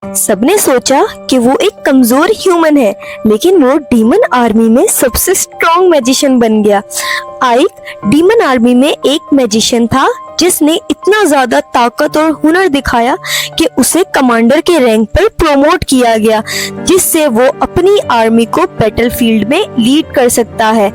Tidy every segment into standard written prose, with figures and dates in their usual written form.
सबने सोचा कि वो एक कमजोर ह्यूमन है, लेकिन वो डीमन आर्मी में सबसे स्ट्रॉन्ग मैजिशियन बन गया। आइक डीमन आर्मी में एक मैजिशियन था जिसने इतना ज्यादा ताकत और हुनर दिखाया कि उसे कमांडर के रैंक पर प्रमोट किया गया, जिससे वो अपनी आर्मी को बैटलफील्ड में लीड कर सकता है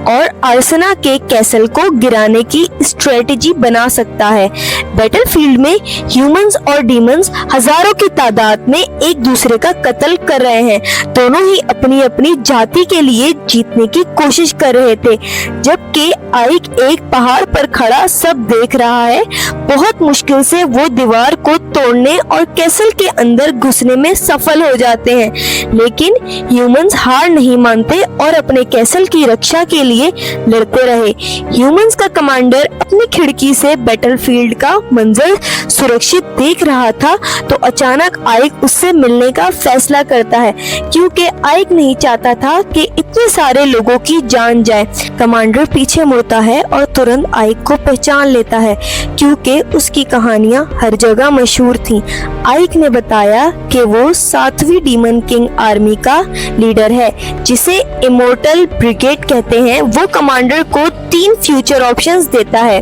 और अर्सना के कैसल को गिराने की स्ट्रेटेजी बना सकता है। बैटलफील्ड में ह्यूमंस और डीमंस हजारों की तादाद में एक दूसरे का कत्ल कर रहे हैं। दोनों ही अपनी अपनी जाति के लिए जीतने की कोशिश कर रहे थे, जबकि आइक एक पहाड़ पर खड़ा सब देख रहा है। बहुत मुश्किल से वो दीवार को तोड़ने और कैसल के अंदर घुसने में सफल हो जाते हैं, लेकिन ह्यूमंस हार नहीं मानते और अपने कैसल की रक्षा के लिए लड़ते रहे। ह्यूमंस का कमांडर अपनी खिड़की से बैटलफील्ड का मंजर सुरक्षित देख रहा था, तो अचानक आइक उससे मिलने का फैसला करता है, क्योंकि आइक नहीं चाहता था कि इतने सारे लोगों की जान जाए। कमांडर पीछे मुड़ता है और तुरंत आइक को पहचान लेता है, क्योंकि उसकी कहानियां हर जगह मशहूर थीं। आइक ने बताया कि वो 7वीं डीमन किंग आर्मी का लीडर है, जिसे इमोर्टल ब्रिगेड कहते हैं। वो कमांडर को 3 फ्यूचर ऑप्शंस देता है,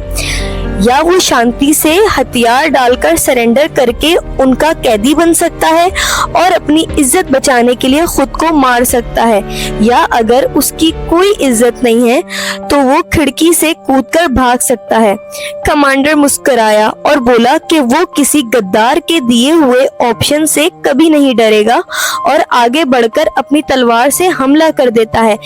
या वो शांति से हथियार डालकर सरेंडर करके उनका कैदी बन सकता है और अपनी इज्जत बचाने के लिए खुद को मार सकता है, या अगर उसकी कोई इज्जत नहीं है तो वो खिड़की से कूदकर भाग सकता है। कमांडर मुस्कुराया और बोला कि वो किसी गद्दार के दिए हुए ऑप्शन से कभी नहीं डरेगा और आगे बढ़कर अपनी तलवार से हमला कर देता है।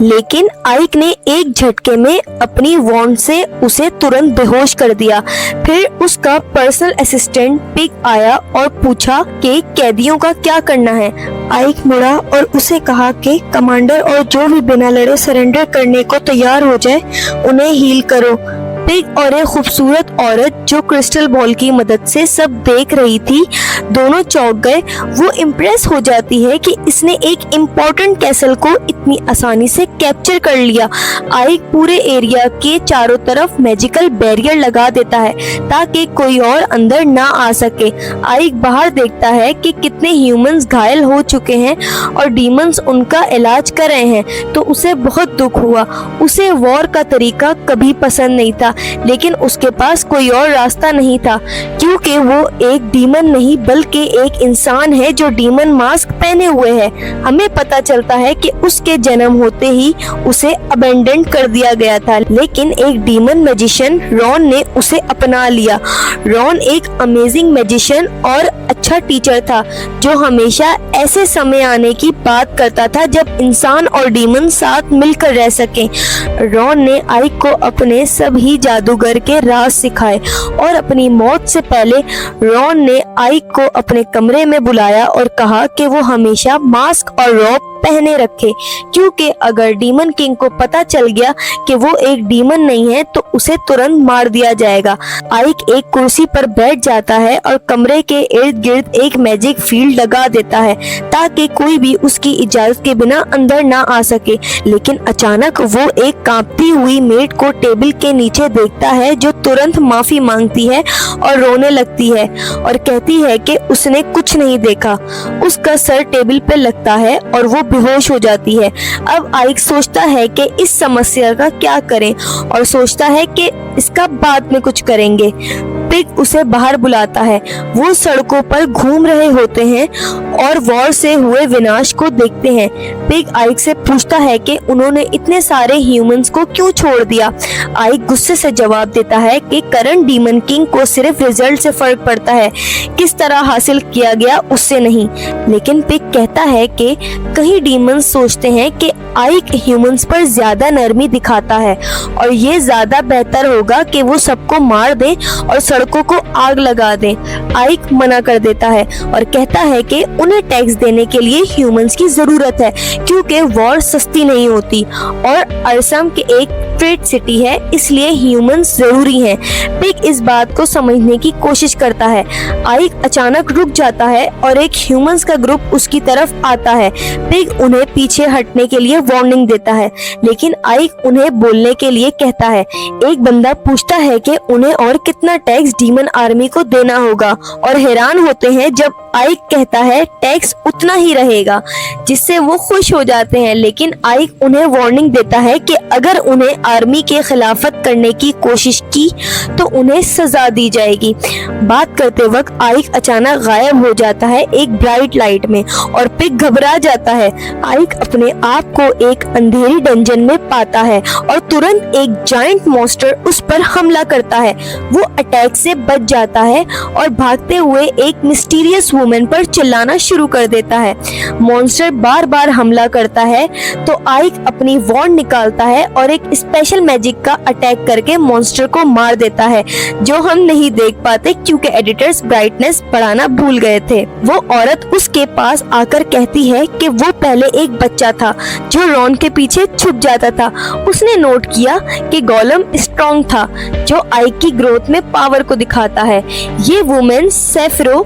लेकिन आइक ने एक झटके में अपनी वॉन्ड से उसे तुरंत बेहोश कर दिया। फिर उसका पर्सनल असिस्टेंट पिग आया और पूछा कि कैदियों का क्या करना है। आइक मुड़ा और उसे कहा कि कमांडर और जो भी बिना लड़े सरेंडर करने को तैयार हो जाए उन्हें हील करो। पिग और एक खूबसूरत औरत जो क्रिस्टल बॉल की मदद से सब देख रही थी, दोनों चौंक गए। वो इम्प्रेस हो जाती है कि इसने एक इम्पोर्टेंट कैसल को इतनी आसानी से कैप्चर कर लिया। आइक पूरे एरिया के चारों तरफ मैजिकल बैरियर लगा देता है ताकि कोई और अंदर ना आ सके। आइक बाहर देखता है कि कितने ह्यूमंस घायल हो चुके हैं और डीमंस उनका इलाज कर रहे हैं, तो उसे बहुत दुख हुआ। उसे वॉर का तरीका कभी पसंद नहीं था, लेकिन उसके पास कोई और रास्ता नहीं था, क्योंकि वो एक डीमन नहीं बल्कि एक इंसान है जो डीमन मास्क पहने हुए है। हमें पता चलता है कि उसके जन्म होते ही उसे अबेंडन कर दिया गया था, लेकिन एक डीमन मैजिशियन रॉन ने उसे अपना लिया। रॉन एक अमेजिंग मैजिशियन और अच्छा टीचर था, जो हमेशा ऐसे समय आने की बात करता था जब इंसान और डीमन साथ मिलकर रह सकें। रॉन ने आइक को अपने सभी जादूगर के राज सिखाए और अपनी मौत से पहले रॉन ने आइक को अपने कमरे में बुलाया और कहा कि वो हमेशा मास्क और रॉब पहने रखे, क्योंकि अगर डीमन किंग को पता चल गया कि वो एक डीमन नहीं है तो उसे तुरंत मार दिया जाएगा। आइक एक कुर्सी पर बैठ जाता है और कमरे के इर्द गिर्द एक मैजिक फील्ड लगा देता है ताकि कोई भी उसकी इजाजत के बिना अंदर ना आ सके। लेकिन अचानक वो एक कांपती हुई मेड को टेबल के नीचे देखता है, जो तुरंत माफी मांगती है और रोने लगती है और कहती है कि उसने कुछ नहीं देखा। उसका सर टेबल पे लगता है और वो बेहोश हो जाती है। अब आइक सोचता है कि इस समस्या का क्या करें और सोचता है कि इसका बाद में कुछ करेंगे। पिग उसे बाहर बुलाता है। वो सड़कों पर घूम रहे होते हैं और वॉर से हुए विनाश को देखते हैं। पिग आइक से पूछता है कि उन्होंने इतने सारे ह्यूमंस को क्यों छोड़ दिया। आइक गुस्से से जवाब देता है कि करंट डीमन किंग को सिर्फ रिजल्ट से फर्क पड़ता है, किस तरह हासिल किया गया उससे नहीं। लेकिन पिग कहता है कि कहीं डीमंस सोचते हैं कि आइक ह्यूमंस पर ज्यादा नरमी दिखाता है और ये ज्यादा बेहतर होगा कि वो सबको मार दे और सड़कों को आग लगा दे। आइक मना कर देता है और कहता है कि उन्हें टैक्स देने के लिए ह्यूमंस की जरूरत है, क्योंकि वॉर सस्ती नहीं होती और अर्सम के एक सेपरेट सिटी है, इसलिए ह्यूमंस जरूरी हैं। पिग इस बात को समझने की कोशिश करता है। आइक अचानक रुक जाता है और एक ह्यूमंस का ग्रुप उसकी तरफ आता है। पिग उन्हें पीछे हटने के लिए वार्निंग देता है, लेकिन आइक उन्हें बोलने के लिए कहता है। एक बंदा पूछता है कि उन्हें और कितना टैक्स डीमन आर्मी को देना होगा और हैरान होते हैं जब आइक कहता है टैक्स उतना ही रहेगा, जिससे वो खुश हो जाते हैं। लेकिन आइक उन्हें वार्निंग देता है कि अगर उन्हें आर्मी के खिलाफत करने की कोशिश की तो उन्हें सजा दी जाएगी। बात करते वक्त आइक अचानक गायब हो जाता है एक ब्राइट लाइट में और पिग घबरा जाता है। आइक अपने आप को एक अंधेरी डंजन में पाता है और तुरंत एक जायंट मॉन्स्टर उस पर हमला करता है। वो अटैक से बच जाता है और भागते हुए एक मिस्टीरियस वुमन पर चिल्लाना शुरू कर देता है। मॉन्स्टर बार बार हमला करता है तो आइक अपनी वॉन्ड निकालता है और एक स्पेशल मैजिक का अटैक करके मॉन्स्टर को मार देता है, जो हम नहीं देख पाते क्योंकि एडिटर्स ब्राइटनेस बढ़ाना भूल गए थे। वो औरत उसके पास आकर कहती है कि वो पहले एक बच्चा था जो रॉन के पीछे छुप जाता था। उसने नोट किया कि गोलम स्ट्रॉन्ग था, जो आइक की ग्रोथ में पावर को दिखाता है। ये वुमेन सेफरो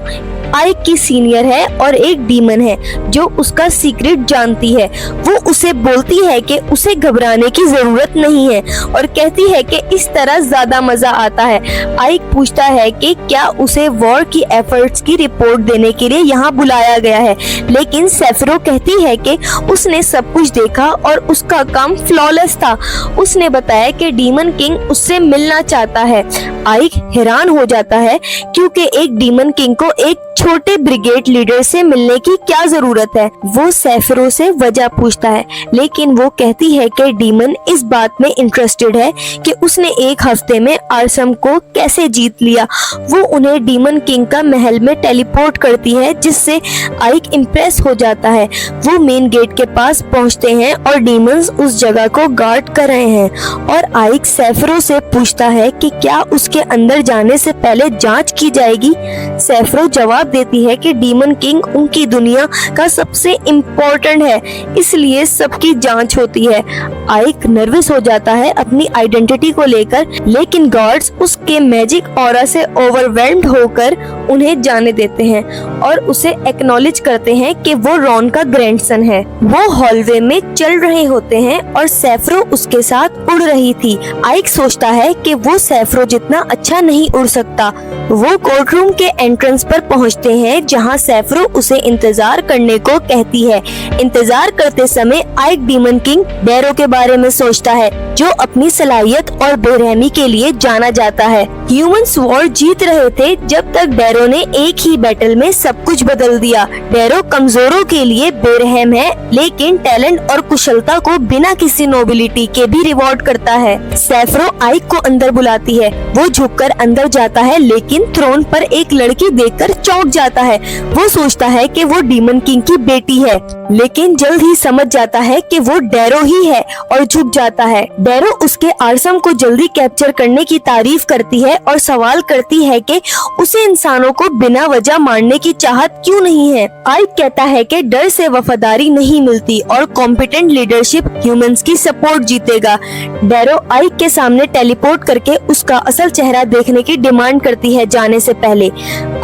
आइक की सीनियर है और एक डीमन है जो उसका सीक्रेट जानती है। वो उसे बोलती है कि उसे घबराने की जरूरत नहीं है और कहती है कि इस तरह ज्यादा मजा आता है। आइक पूछता है कि क्या उसे वॉर की एफर्ट्स की रिपोर्ट देने के लिए यहाँ बुलाया गया है, लेकिन सेफरो कहती है कि उसने सब कुछ देखा और उसका काम फ्लॉलेस था। उसने बताया कि डीमन किंग उससे मिलना चाहता है। आइक हैरान हो जाता है क्योंकि एक डीमन किंग को एक छोटे ब्रिगेड लीडर से मिलने की क्या जरूरत है। वो सेफरो से वजह पूछता है, लेकिन वो कहती है कि डीमन इस बात में इंटरेस्टेड है कि उसने एक हफ्ते में आर्सम को कैसे जीत लिया। वो उन्हें डीमन किंग का महल में टेलीपोर्ट करती है, जिससे आइक इम्प्रेस हो जाता है। वो मेन गेट के पास पहुंचते हैं और डीमंस उस जगह को गार्ड कर रहे हैं और आइक सेफरो से पूछता है कि क्या उसके अंदर जाने से पहले जांच की जाएगी। सेफरो जवाब देती है कि डीमन किंग उनकी दुनिया का सबसे इम्पोर्टेंट है, इसलिए सबकी जांच होती है। आइक नर्वस हो जाता है अपनी आइडेंटिटी को लेकर, लेकिन गार्ड्स उसके मैजिक ऑरा से ओवरवेल्म्ड होकर उन्हें जाने देते हैं और उसे एक्नॉलेज करते हैं कि वो रॉन का ग्रैंडसन है। वो हॉलवे में चल रहे होते हैं और सेफरो उसके साथ उड़ रही थी। आइक सोचता है कि वो सेफरो जितना अच्छा नहीं उड़ सकता। वो कोर्ट रूम के एंट्रेंस पर पहुंचते हैं जहां सेफरो उसे इंतजार करने को कहती है। इंतजार करते समय आइक डीमन किंग डेरो के बारे में सोचता है, जो अपनी सलाहियत और बेरहमी के लिए जाना जाता है। ह्यूमंस वॉर जीत रहे थे जब तक डेरो ने एक ही बैटल में सब कुछ बदल दिया। डेरो कमजोरों के लिए बेरहम है, लेकिन टैलेंट और कुशलता को बिना किसी नोबिलिटी के भी रिवॉर्ड करता है। सेफरो आइक को अंदर बुलाती है। वो झुककर अंदर जाता है, लेकिन थ्रोन पर एक लड़की देखकर चौंक जाता है। वो सोचता है कि वो डीमन किंग की बेटी है, लेकिन जल्द ही समझ जाता है कि वो डेरो ही है और झुक जाता है। डेरो उसके आर्सम को जल्दी कैप्चर करने की तारीफ करती है और सवाल करती है कि उसे इंसानों को बिना वजह मारने की चाहत क्यों नहीं है। आइक कहता है कि डर से वफादारी नहीं मिलती और कॉम्पिटेंट लीडरशिप ह्यूमंस की सपोर्ट जीतेगा। डेरो आइक के सामने टेलीपोर्ट करके उसका असल चेहरा देखने की डिमांड करती है जाने से पहले।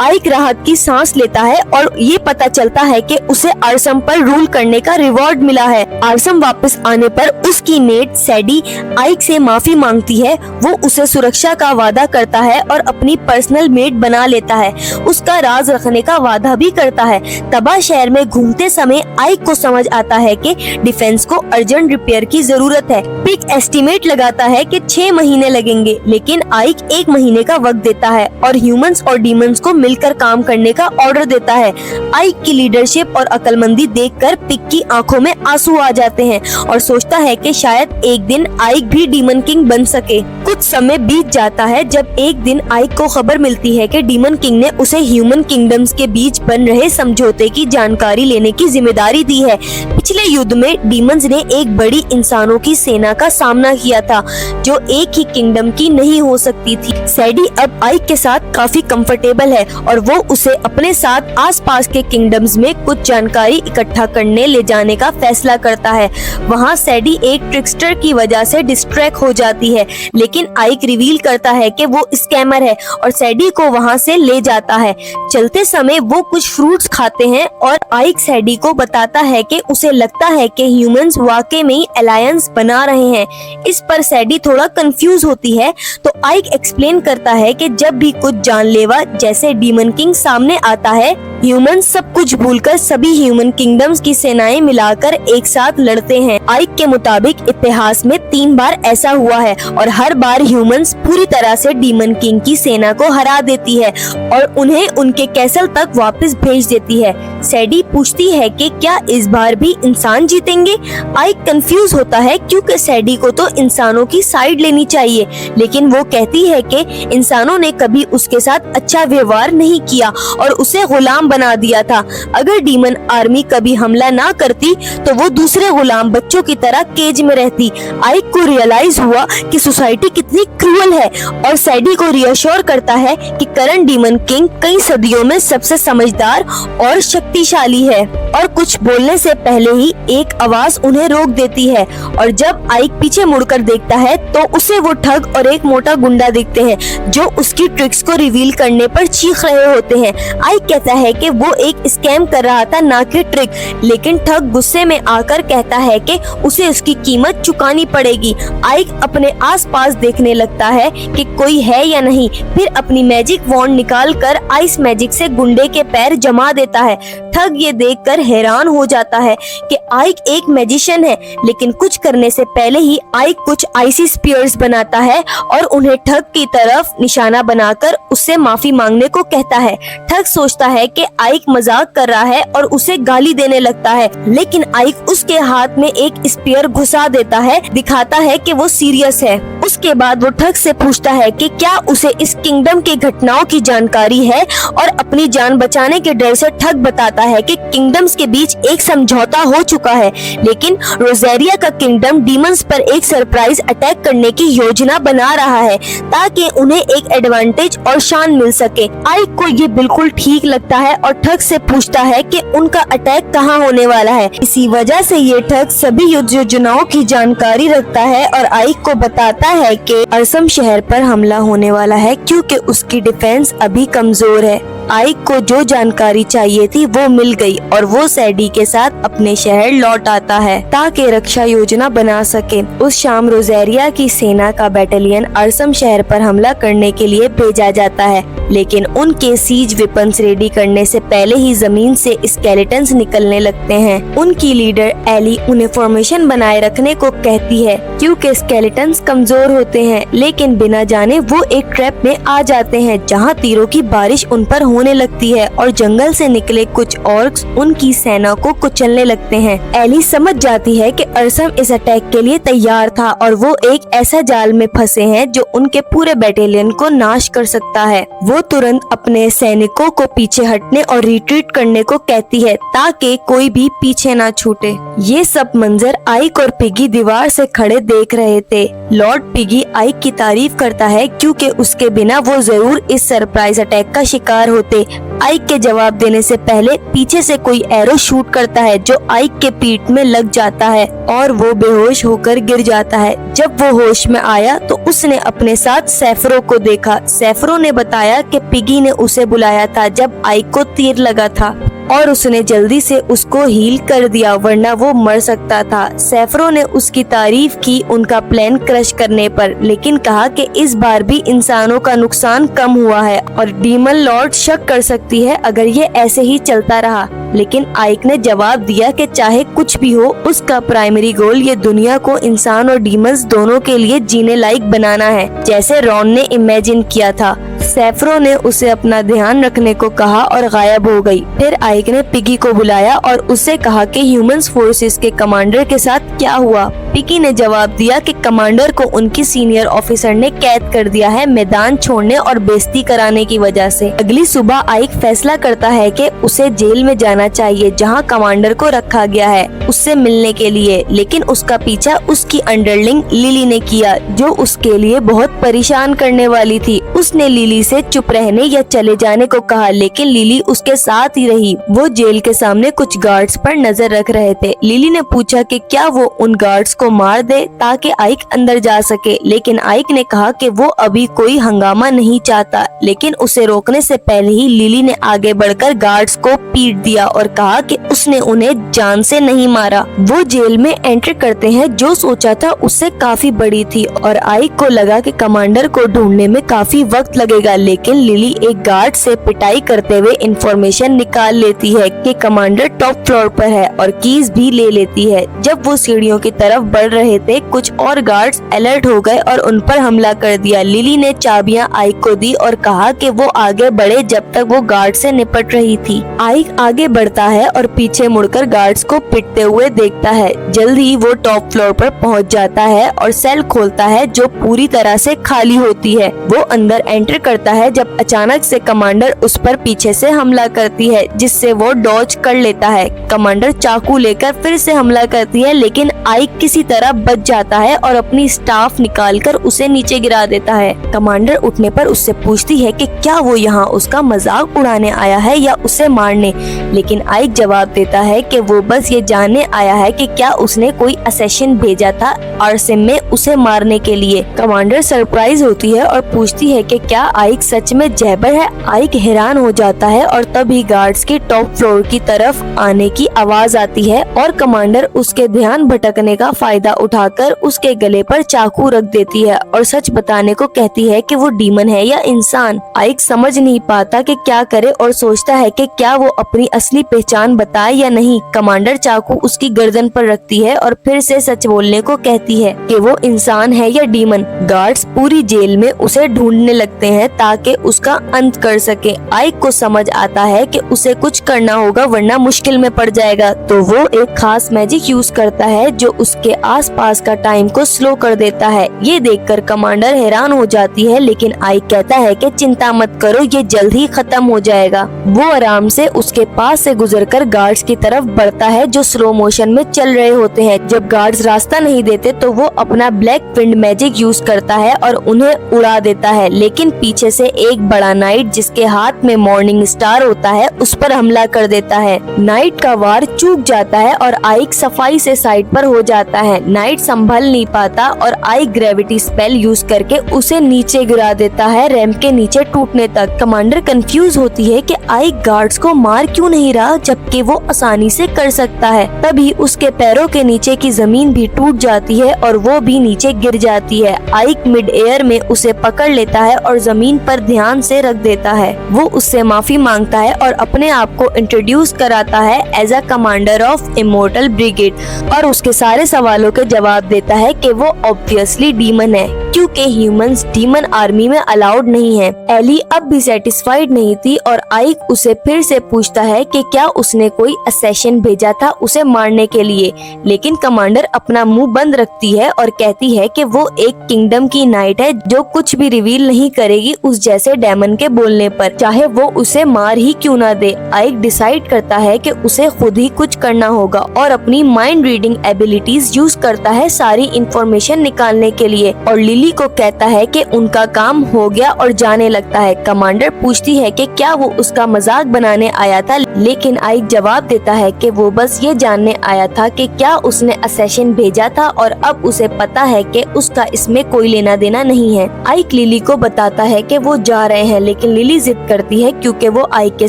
आइक राहत की सांस लेता है और ये पता चलता है कि उसे आर्सम पर रूल करने का रिवॉर्ड मिला है। आर्सम वापस आने पर उसकी मेट सैडी आइक से माफी मांगती है। वो उसे सुरक्षा का वादा करता है और अपनी पर्सनल मेट बना लेता है। उसका राज रखने का वादा भी करता है। तबाह शहर में घूमते समय आइक को समझ आता है कि डिफेंस को अर्जेंट रिपेयर की जरूरत है। पिग एस्टिमेट लगाता है कि 6 महीने लगेंगे, लेकिन आइक 1 महीने का वक्त देता है और ह्यूमंस और डीमंस को मिलकर काम करने का ऑर्डर देता है। आइक की लीडरशिप और अक्लमंदी देखकर पिग की आंखों में आंसू आ जाते हैं और सोचता है कि शायद एक दिन आइक भी डीमन किंग बन सके। कुछ समय बीत जाता है जब एक दिन आइक को खबर मिलती है कि डीमन किंग ने उसे ह्यूमन किंगडम्स के बीच बन रहे समझौते की जानकारी लेने की जिम्मेदारी दी है। पिछले युद्ध में डीमंस ने एक बड़ी इंसानों की सेना का सामना किया था जो एक ही किंगडम की नहीं हो सकती थी। सैडी अब आइक के साथ काफी कंफर्टेबल है और वो उसे अपने साथ आसपास के किंगडम्स में कुछ जानकारी इकट्ठा करने ले जाने का फैसला करता है। वहाँ सैडी एक ट्रिकस्टर की वजह से डिस्ट्रैक्ट हो जाती है, लेकिन आइक रिवील करता है कि वो स्कैमर है और सैडी को वहाँ से ले जाता है। चलते समय वो कुछ फ्रूट्स खाते हैं और आइक सैडी को बताता है कि उसे लगता है कि ह्यूमंस वाकई में अलायंस बना रहे हैं। इस पर सैडी थोड़ा कंफ्यूज होती है तो आइक एक्सप्लेन करता है कि जब भी कुछ जानलेवा जैसे डीमन किंग सामने आता है, ह्यूमंस सब कुछ भूलकर सभी ह्यूमन किंगडम्स की सेनाएं मिलाकर एक साथ लड़ते हैं। आइक के मुताबिक इतिहास में 3 बार ऐसा हुआ है और हर बार ह्यूमंस पूरी तरह से डीमन किंग की सेना को हरा देती है और उन्हें उनके कैसल तक वापस भेज देती है। सैडी पूछती है कि क्या इस बार भी इंसान जीतेंगे। आइक कंफ्यूज होता है क्योंकि सैडी को तो इंसानों की साइड लेनी चाहिए, लेकिन वो कहती है कि इंसानों ने कभी उसके साथ अच्छा व्यवहार नहीं किया और उसे गुलाम बना दिया था। अगर डीमन आर्मी कभी हमला ना करती तो वो दूसरे गुलाम बच्चों की तरह केज में रहती। आइक को रियलाइज हुआ कि सोसाइटी कितनी क्रूअल है और सैडी को रियश्योर करता है कि करंट डीमन किंग कई सदियों में सबसे समझदार और शक्तिशाली है। और कुछ बोलने से पहले ही एक आवाज उन्हें रोक देती है और जब आइक पीछे मुड़कर देखता है तो उसे वो ठग और एक मोटा गुंडा दिखते हैं जो उसकी ट्रिक्स को रिवील करने पर चीख रहे होते हैं। आइक कहता है कि वो एक स्कैम कर रहा था ना कि ट्रिक, लेकिन ठग गुस्से में आकर कहता है कि उसे उसकी कीमत चुकानी पड़ेगी। आइक अपने आसपास देखने लगता है कि कोई है या नहीं, फिर अपनी मैजिक वॉन्ड निकालकर आइस मैजिक से गुंडे के पैर जमा देता है। ठग ये देखकर हैरान हो जाता है कि आइक एक मैजिशियन है, लेकिन कुछ करने से पहले ही आइक कुछ आइसी स्पीयर्स बनाता है और उन्हें ठग की तरफ निशाना बनाकर उससे माफी मांगने को कहता है। ठग सोचता है कि आइक मजाक कर रहा है और उसे गाली देने लगता है, लेकिन आइक उसके हाथ में एक स्पीयर घुसा देता है, दिखाता है कि वो सीरियस है। उसके बाद वो ठग से पूछता है कि क्या उसे इस किंगडम की घटनाओं की जानकारी है और अपनी जान बचाने के डर से ठग बताता है कि किंगडम्स के बीच एक समझौता हो चुका है, लेकिन रोजेरिया का किंगडम डीमंस पर एक सरप्राइज अटैक करने की योजना बना रहा है ताकि उन्हें एक एडवांटेज और शान मिल सके। आइक को ये बिल्कुल ठीक लगता है और ठग से पूछता है कि उनका अटैक कहाँ होने वाला है। इसी वजह से ये ठग सभी युद्ध योजनाओं की जानकारी रखता है और आइक को बताता है कि अर्सम शहर पर हमला होने वाला है क्योंकि उसकी डिफेंस अभी कमजोर है। आइक को जो जानकारी चाहिए थी वो मिल गई और वो सैडी के साथ अपने शहर लौट आता है ताकि रक्षा योजना बना सके। उस शाम रोजेरिया की सेना का बैटालियन अर्सम शहर पर हमला करने के लिए भेजा जाता है, लेकिन उनके सीज वेपन्स रेडी करने से पहले ही जमीन से स्केलेटन्स निकलने लगते हैं। उनकी लीडर एली उन्हें फॉर्मेशन बनाए रखने को कहती है क्योंकि स्केलेटन्स कमजोर होते हैं, लेकिन बिना जाने वो एक ट्रैप में आ जाते हैं जहाँ तीरों की बारिश उन पर होने लगती है और जंगल से निकले कुछ ऑर्क्स उनकी सेना को कुचलने लगते हैं। एली समझ जाती है कि अर्सम इस अटैक के लिए तैयार था और वो एक ऐसा जाल में फंसे हैं जो उनके पूरे बैटालियन को नाश कर सकता है। वो तुरंत अपने सैनिकों को पीछे हटने और रिट्रीट करने को कहती है ताकि कोई भी पीछे ना छूटे। ये सब मंजर आइक और पिगी दीवार से खड़े देख रहे थे। लॉर्ड पिगी आइक की तारीफ करता है क्योंकि उसके बिना वो जरूर इस सरप्राइज अटैक का शिकार होते। आइक के जवाब देने से पहले पीछे से कोई एरो शूट करता है जो आइक के पीठ में लग जाता है और वो बेहोश होकर गिर जाता है। जब वो होश में आया तो उसने अपने साथ सैफरो को देखा। सैफरो ने बताया कि पिगी ने उसे बुलाया था जब आइक को तीर लगा था और उसने जल्दी से उसको हील कर दिया वरना वो मर सकता था। सैफरो ने उसकी तारीफ की उनका प्लान क्रश करने पर, लेकिन कहा कि इस बार भी इंसानों का नुकसान कम हुआ है और डीमन लॉर्ड शक कर सकती है अगर ये ऐसे ही चलता रहा। लेकिन आइक ने जवाब दिया कि चाहे कुछ भी हो उसका प्राइमरी गोल ये दुनिया को इंसान और डीमंस दोनों के लिए जीने लायक बनाना है, जैसे रॉन ने इमेजिन किया था। सैफरो ने उसे अपना ध्यान रखने को कहा और गायब हो गई। फिर आइक ने पिगी को बुलाया और उससे कहा कि ह्यूमंस फोर्सेस के कमांडर के साथ क्या हुआ। पिकी ने जवाब दिया कि कमांडर को उनकी सीनियर ऑफिसर ने कैद कर दिया है मैदान छोड़ने और बेइज्जती कराने की वजह से। अगली सुबह आइक फैसला करता है कि उसे जेल में जाना चाहिए जहां कमांडर को रखा गया है उससे मिलने के लिए, लेकिन उसका पीछा उसकी अंडरलिंग लिली ने किया जो उसके लिए बहुत परेशान करने वाली थी। उसने लिली से चुप रहने या चले जाने को कहा, लेकिन लिली उसके साथ ही रही। वो जेल के सामने कुछ गार्ड्स पर नजर रख रहे थे। लिली ने पूछा कि क्या वो उन गार्ड्स को मार दे ताकि आइक अंदर जा सके, लेकिन आइक ने कहा कि वो अभी कोई हंगामा नहीं चाहता। लेकिन उसे रोकने से पहले ही लिली ने आगे बढ़कर गार्ड्स को पीट दिया और कहा कि उसने उन्हें जान से नहीं मारा। वो जेल में एंटर करते हैं जो सोचा था उससे काफी बड़ी थी और आइक को लगा कि कमांडर को ढूंढने में काफी वक्त लगेगा, लेकिन लिली एक गार्ड से पिटाई करते हुए इंफॉर्मेशन निकाल लेती है कि कमांडर टॉप फ्लोर पर है और कीज भी ले लेती है। जब वो सीढ़ियों की तरफ बढ़ रहे थे कुछ और गार्ड्स अलर्ट हो गए और उन पर हमला कर दिया। लिली ने चाबियां आइक को दी और कहा कि वो आगे बढ़े जब तक वो गार्ड से निपट रही थी। आइक आगे बढ़ता है और पीछे मुड़कर गार्ड्स को पिटते हुए देखता है। जल्द ही वो टॉप फ्लोर पर पहुंच जाता है और सेल खोलता है जो पूरी तरह से खाली होती है। वो अंदर एंटर करता है जब अचानक से कमांडर उस पर पीछे से हमला करती है जिससे वो डॉज कर लेता है। कमांडर चाकू लेकर फिर से हमला करती है, लेकिन आइक किसी तरह बच जाता है और अपनी स्टाफ निकालकर उसे नीचे गिरा देता है। कमांडर उठने पर उससे पूछती है कि क्या वो यहाँ उसका मजाक उड़ाने आया है या उसे मारने, लेकिन आइक जवाब देता है कि वो बस ये जानने आया है कि क्या उसने कोई असैसिन भेजा था आरसिम में उसे मारने के लिए। कमांडर सरप्राइज होती है और पूछती है कि क्या आइक सच में जैबर है। आइक हैरान हो जाता है और तभी गार्ड्स के टॉप फ्लोर की तरफ आने की आवाज आती है और कमांडर उसके ध्यान भटकने का फायदा उठाकर उसके गले पर चाकू रख देती है और सच बताने को कहती है कि वो डीमन है या इंसान। आइक समझ नहीं पाता कि क्या करे और सोचता है कि क्या वो अपनी असली पहचान बताए या नहीं। कमांडर चाकू उसकी गर्दन पर रखती है और फिर से सच बोलने को कहती है कि वो इंसान है या डीमन। गार्ड्स पूरी जेल में उसे ढूंढने लगते हैं ताकि उसका अंत कर सके। आइक को समझ आता है कि उसे कुछ करना होगा वरना मुश्किल में पड़ जाएगा, तो वो एक खास मैजिक यूज करता है जो उसके आसपास का टाइम को स्लो कर देता है। ये देखकर कमांडर हैरान हो जाती है, लेकिन आइक कहता है कि चिंता मत करो, ये जल्द ही खत्म हो जाएगा। वो आराम से उसके पास से गुजरकर गार्ड्स की तरफ बढ़ता है जो स्लो मोशन में चल रहे होते हैं। जब गार्ड्स रास्ता नहीं देते तो वो अपना ब्लैक विंड मैजिक यूज करता है और उन्हें उड़ा देता है, लेकिन पीछे से एक बड़ा नाइट जिसके हाथ में मॉर्निंग स्टार होता है उस पर हमला कर देता है। नाइट का वार चूक जाता है और आइक सफाई से साइड पर हो जाता है। नाइट संभल नहीं पाता और आइक ग्रेविटी स्पेल यूज करके उसे नीचे गिरा देता है रैंप के नीचे टूटने तक। कमांडर कंफ्यूज होती है कि आइक गार्ड्स को मार क्यों नहीं रहा जबकि वो आसानी से कर सकता है। तभी उसके पैरों के नीचे की जमीन भी टूट जाती है और वो भी नीचे गिर जाती है। आइक मिड एयर में उसे पकड़ लेता है और जमीन पर ध्यान से रख देता है। वो उससे माफी मांगता है और अपने आप को इंट्रोड्यूस कराता है as a commander of immortal brigade और उसके सारे सवालों के जवाब देता है कि वो ऑब्वियसली डीमन है क्योंकि ह्यूमंस डीमन आर्मी में अलाउड नहीं है। एली अब भी सेटिस्फाइड नहीं थी और आइक उसे फिर से पूछता है कि क्या उसने कोई असैसिन भेजा था उसे मारने के लिए, लेकिन कमांडर अपना मुंह बंद रखती है और कहती है कि वो एक किंगडम की नाइट है जो कुछ भी रिवील नहीं करेगी उस जैसे डेमन के बोलने पर, चाहे वो उसे मार ही क्यों ना दे। आइक डिसाइड करता है कि उसे खुद ही कुछ करना होगा और अपनी माइंड रीडिंग एबिलिटीज यूज करता है सारी इंफॉर्मेशन निकालने के लिए और लिली को कहता है कि उनका काम हो गया और जाने लगता है। कमांडर पूछती है कि क्या वो उसका मजाक बनाने आया था, लेकिन आइक जवाब देता है कि वो बस ये जानने आया था कि क्या उसने असैसिन भेजा था और अब उसे पता है कि उसका इसमें कोई लेना देना नहीं है। आइक लिली को बताता है कि वो जा रहे हैं, लेकिन लिली जिद करती है क्योंकि वो आइक के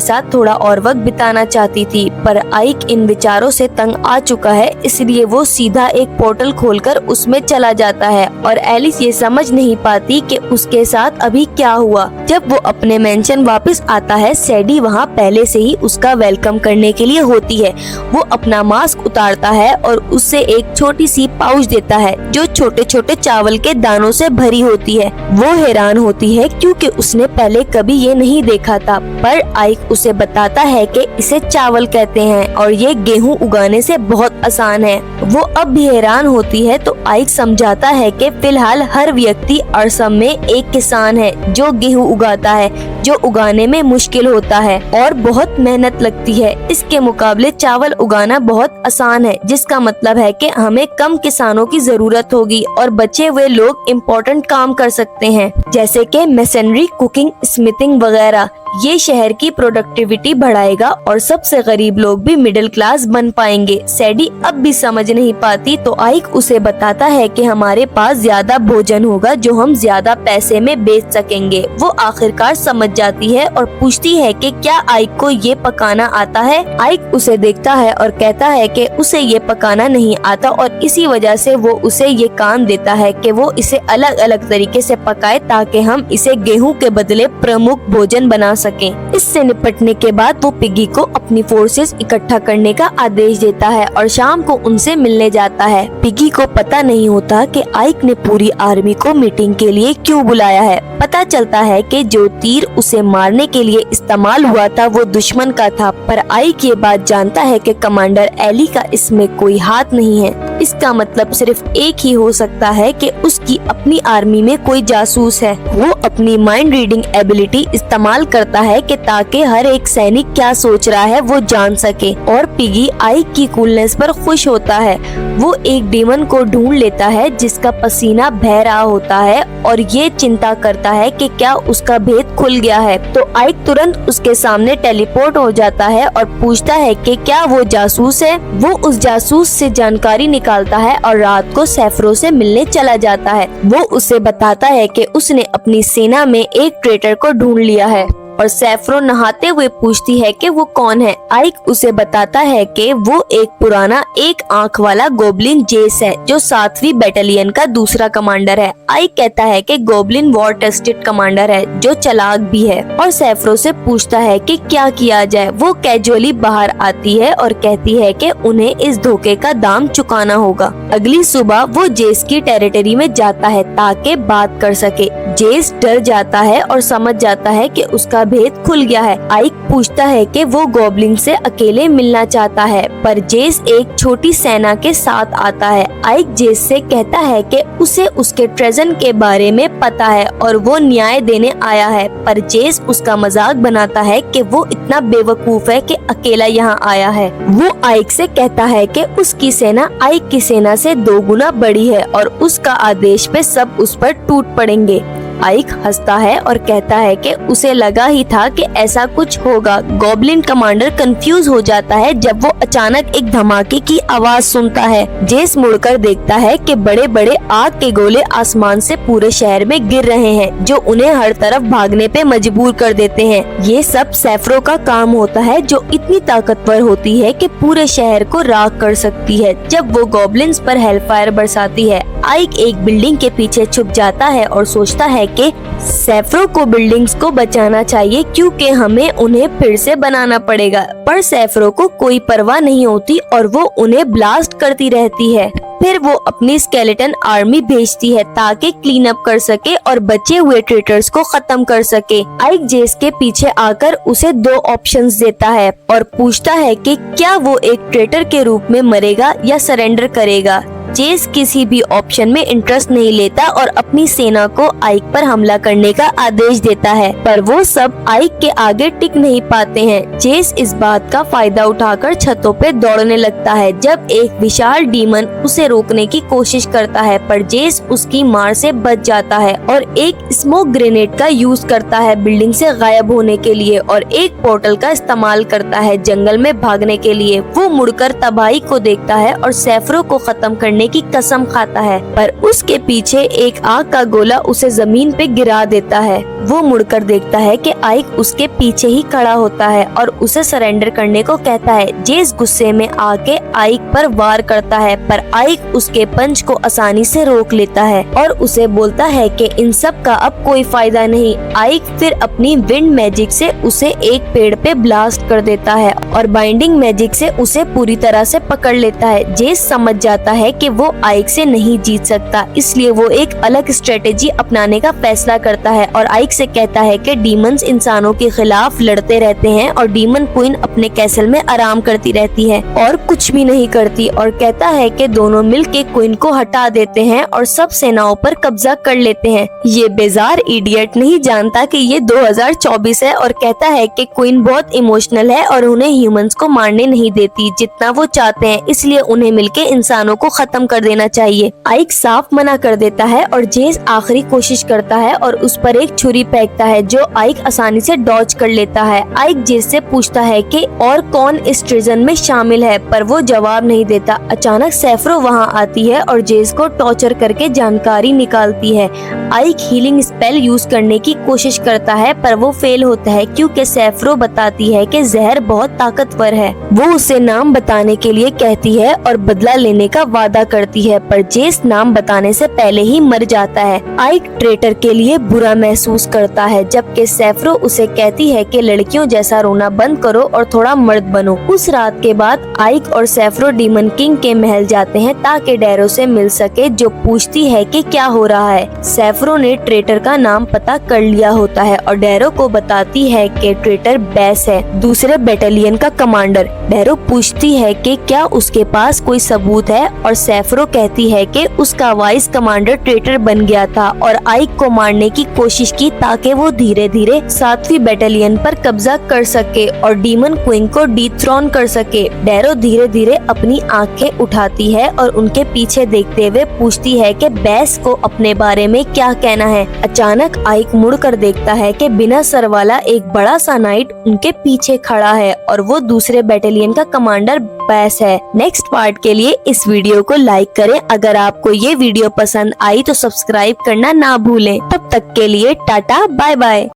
साथ थोड़ा और वक्त बिताना चाहती थी, पर आइक इन विचारों से तंग आ चुका है, इसलिए वो सीधा एक पोर्टल खोलकर उसमें चला जाता है और एलिस ये समझ नहीं पाती कि उसके साथ अभी क्या हुआ। जब वो अपने मेंशन वापस आता है, सैडी वहाँ पहले से ही उसका वेलकम करने के लिए होती है। वो अपना मास्क उतारता है और उससे एक छोटी सी पाउच देता है जो छोटे छोटे चावल के दानों से भरी होती है। वो हैरान होती है क्योंकि उसने पहले कभी ये नहीं देखा था, पर आइक उसे बताता है कि इसे चावल कहते हैं और ये गेहूं उगाने से बहुत आसान है। वो अब भी हैरान होती है तो आइक समझाता है कि फिलहाल हर व्यक्ति असम में एक किसान है जो गेहूं उगाता है, जो उगाने में मुश्किल होता है और बहुत मेहनत लगती है। इसके मुकाबले चावल उगाना बहुत आसान है, जिसका मतलब है कि हमें कम किसानों की जरूरत होगी और बचे हुए लोग इम्पोर्टेंट काम कर सकते हैं, जैसे कि मशीनरी, कुकिंग, स्मिथिंग वगैरह। ये शहर की प्रोडक्टिविटी बढ़ाएगा और सबसे गरीब लोग भी मिडिल क्लास बन पाएंगे। सैडी अब भी समझ नहीं पाती तो आइक उसे बताता है कि हमारे पास ज्यादा भोजन होगा जो हम ज्यादा पैसे में बेच सकेंगे। वो आखिरकार समझ जाती है और पूछती है कि क्या आइक को ये पकाना आता है। आइक उसे देखता है और कहता है कि उसे ये पकाना नहीं आता और इसी वजह से वो उसे ये काम देता है कि वो इसे अलग अलग तरीके से पकाए ताकि हम इसे गेहूं के बदले प्रमुख भोजन बना सकें। इससे निपटने के बाद वो पिगी को अपनी फोर्सेस इकट्ठा करने का आदेश देता है और शाम को उनसे मिलने जाता है। पिगी को पता नहीं होता कि आइक ने पूरी आर्मी को मीटिंग के लिए क्यों बुलाया है। पता चलता है कि जो तीर उसे मारने के लिए इस्तेमाल हुआ था वो दुश्मन का था, पर आइक ये बात जानता है कि कमांडर एली का इसमें कोई हाथ नहीं है। इसका मतलब सिर्फ एक ही हो सकता है कि उसकी अपनी आर्मी में कोई जासूस है। वो अपनी माइंड रीडिंग एबिलिटी इस्तेमाल करता है कि ताकि हर एक सैनिक क्या सोच रहा है वो जान सके और पिगी आइक की कूलनेस पर खुश होता है। वो एक डीमन को ढूंढ लेता है जिसका पसीना बह रहा होता है और ये चिंता करता है कि क्या उसका भेद खुल गया है। तो आइक तुरंत उसके सामने टेलीपोर्ट हो जाता है और पूछता है कि क्या वो जासूस है। वो उस जासूस से जानकारी निकालता है और रात को सैफरो से मिलने चला जाता है। वो उसे बताता है कि उसने अपनी सेना में एक ट्रेटर को ढूंढ लिया है और सैफरो नहाते हुए पूछती है कि वो कौन है। आइक उसे बताता है कि वो एक पुराना एक आंख वाला गोब्लिन जेस है जो 7वीं बटालियन का दूसरा कमांडर है। आइक कहता है कि गोब्लिन वॉर टेस्टेड कमांडर है जो चालाक भी है और सैफरो से पूछता है कि क्या किया जाए। वो कैजुअली बाहर आती है और कहती है कि उन्हें इस धोखे का दाम चुकाना होगा। अगली सुबह वो जेस की टेरिटरी में जाता है ताकि बात कर सके। जेस डर जाता है और समझ जाता है कि उसका भेद खुल गया है। आइक पूछता है कि वो गॉब्लिन से अकेले मिलना चाहता है, पर जेस एक छोटी सेना के साथ आता है। आइक जेस से कहता है कि उसे उसके ट्रेजन के बारे में पता है और वो न्याय देने आया है, पर जेस उसका मजाक बनाता है कि वो इतना बेवकूफ है कि अकेला यहाँ आया है। वो आइक से कहता है कि उसकी सेना आइक की सेना से 2 गुना बड़ी है और उसका आदेश पे सब उस पर टूट पड़ेंगे। आइक हंसता है और कहता है कि उसे लगा ही था कि ऐसा कुछ होगा। गॉब्लिन कमांडर कंफ्यूज हो जाता है जब वो अचानक एक धमाके की आवाज सुनता है। जेस मुड़कर देखता है कि बड़े बड़े आग के गोले आसमान से पूरे शहर में गिर रहे हैं जो उन्हें हर तरफ भागने पे मजबूर कर देते हैं। ये सब सैफरो का काम होता है जो इतनी ताकतवर होती है कि पूरे शहर को राख कर सकती है। जब वो गॉब्लिन्स पर हेलफायर बरसाती है, आइक एक बिल्डिंग के पीछे छुप जाता है और सोचता है कि सैफरो को बिल्डिंग्स को बचाना चाहिए क्योंकि हमें उन्हें फिर से बनाना पड़ेगा। पर सैफरो को कोई परवाह नहीं होती और वो उन्हें ब्लास्ट करती रहती है। फिर वो अपनी स्केलेटन आर्मी भेजती है ताकि क्लीन अप कर सके और बचे हुए ट्रेटर्स को खत्म कर सके। आइक जेस के पीछे आकर उसे 2 ऑप्शंस देता है और पूछता है कि क्या वो एक ट्रेटर के रूप में मरेगा या सरेंडर करेगा। जेस किसी भी ऑप्शन में इंटरेस्ट नहीं लेता और अपनी सेना को आइक पर हमला करने का आदेश देता है, पर वो सब आइक के आगे टिक नहीं पाते हैं। जेस इस बात का फायदा उठाकर छतों पे दौड़ने लगता है जब एक विशाल डीमन उसे रोकने की कोशिश करता है, पर जेस उसकी मार से बच जाता है और एक स्मोक ग्रेनेड का यूज करता है बिल्डिंग से गायब होने के लिए और एक पोर्टल का इस्तेमाल करता है जंगल में भागने के लिए। वो मुड़कर तबाही को देखता है और सैफरो को खत्म करने की कसम खाता है, पर उसके पीछे एक आग का गोला उसे जमीन पे गिरा देता है। वो मुड़कर देखता है कि आइक उसके पीछे ही खड़ा होता है और उसे सरेंडर करने को कहता है। जेस गुस्से में आके आइक पर वार करता है, पर आइक उसके पंच को आसानी से रोक लेता है और उसे बोलता है कि इन सब का अब कोई फायदा नहीं। आइक फिर अपनी विंड मैजिक से उसे एक पेड़ पे ब्लास्ट कर देता है और बाइंडिंग मैजिक से उसे पूरी तरह से पकड़ लेता है। जेस समझ जाता है कि वो आइक से नहीं जीत सकता, इसलिए वो एक अलग स्ट्रेटेजी अपनाने का फैसला करता है और आइक से कहता है कि डीमंस इंसानों के खिलाफ लड़ते रहते हैं और डीमन क्वीन अपने कैसल में आराम करती रहती है और कुछ भी नहीं करती, और कहता है कि दोनों मिलके क्वीन को हटा देते हैं और सब सेनाओं पर कब्जा कर लेते हैं। ये बेजार इडियट नहीं जानता कि ये 2024 है और कहता है कि क्वीन बहुत इमोशनल है और उन्हें ह्यूमंस को मारने नहीं देती जितना वो चाहते हैं, इसलिए उन्हें मिलके इंसानों को खत्म कर देना चाहिए। आइक साफ मना कर देता है और जेस आखिरी कोशिश करता है और उस पर एक छुरी फेंकता है जो आइक आसानी से डॉज कर लेता है। आइक जेस से पूछता है कि और कौन इस ट्रेजन में शामिल है, पर वो जवाब नहीं देता। अचानक सैफ्रो वहाँ आती है और जेस को टॉर्चर करके जानकारी निकालती है। आइक हीलिंग स्पेल यूज करने की कोशिश करता है पर वो फेल होता है क्योंकि सैफ्रो बताती है कि जहर बहुत ताकतवर है। वो उसे नाम बताने के लिए कहती है और बदला लेने का वादा करती है, पर जेस नाम बताने से पहले ही मर जाता है। आइक ट्रेटर के लिए बुरा महसूस करता है, जबकि सैफ्रो उसे कहती है कि लड़कियों जैसा रोना बंद करो और थोड़ा मर्द बनो। उस रात के बाद आइक और सैफ्रो डीमन किंग के महल जाते हैं ताकि डैरो से मिल सके, जो पूछती है कि क्या हो रहा है। सैफ्रो ने ट्रेटर का नाम पता कर लिया होता है और डैरो को बताती है कि ट्रेटर बैस है, दूसरे बटालियन का कमांडर। डैरो पूछती है कि क्या उसके पास कोई सबूत है और सैफ्रो कहती है कि उसका वाइस कमांडर ट्रेटर बन गया था और आइक को मारने की कोशिश की ताकि वो धीरे धीरे 7वीं बटालियन पर कब्जा कर सके और डीमन क्वीन को डिथ्रोन कर सके। डैरो धीरे धीरे अपनी आंखें उठाती है और उनके पीछे देखते हुए पूछती है कि बैस को अपने बारे में क्या कहना है। अचानक आइक मुड़ कर देखता है कि बिना सर वाला एक बड़ा सा नाइट उनके पीछे खड़ा है और वो दूसरे बटालियन का कमांडर बैस है। नेक्स्ट पार्ट के लिए इस वीडियो को लाइक करें। अगर आपको ये वीडियो पसंद आई तो सब्सक्राइब करना ना भूलें। तब तक के लिए टाटा बाय बाय।